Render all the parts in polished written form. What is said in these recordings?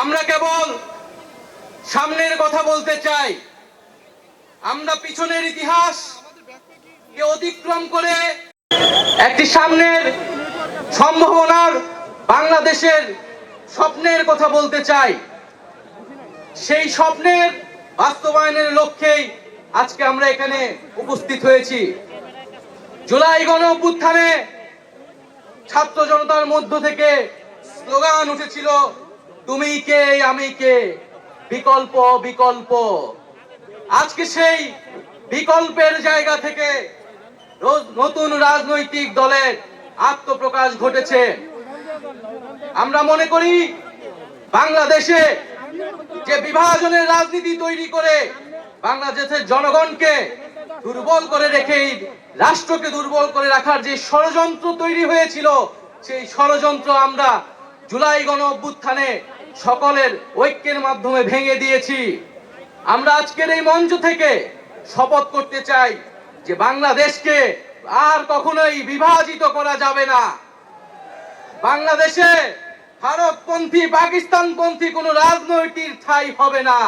আমরা কেবল সামনের কথা বলতে চাই। আমরা পিছনের ইতিহাস কে অতিক্রম করে একটি সামনের সম্ভাবনার বাংলাদেশের স্বপ্নের কথা বলতে চাই। সেই স্বপ্নের বাস্তবায়নের লক্ষ্যেই আজকে আমরা এখানে উপস্থিত হয়েছি। জুলাই গণ অভ্যুত্থানে ছাত্র জনতার মধ্য থেকে স্লোগান উঠেছিল, তুমি কে আমি কে, বিকল্প বিকল্প। আজকে সেই বিকল্পের জায়গা থেকে নতুন রাজনৈতিক দলের আত্মপ্রকাশ ঘটেছে। আমরা মনে করি বাংলাদেশে যে বিভাজনের রাজনীতি তৈরি করে বাংলাদেশের জনগণকে দুর্বল করে রেখে রাষ্ট্রকে দুর্বল করে রাখার যে ষড়যন্ত্র তৈরি হয়েছিল, সেই ষড়যন্ত্র আমরা জুলাই গণ অভ্যুত্থানে সকলের ঐক্যের মাধ্যমে ভেঙে দিয়েছি। আমরা আজকের এই মঞ্চ থেকে শপথ করতে চাই যে বাংলাদেশকে আর কখনোই বিভাজিত করা যাবে না। বাংলাদেশে ভারতপন্থী পাকিস্তানপন্থী কোনো রাজনৈতিক ঠাঁই হবে না।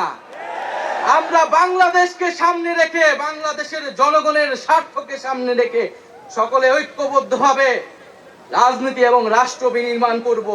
আমরা বাংলাদেশকে সামনে রেখে, বাংলাদেশের জনগণের স্বার্থকে সামনে রেখে সকলে ঐক্যবদ্ধভাবে রাজনীতি এবং রাষ্ট্র বিনির্মাণ করব।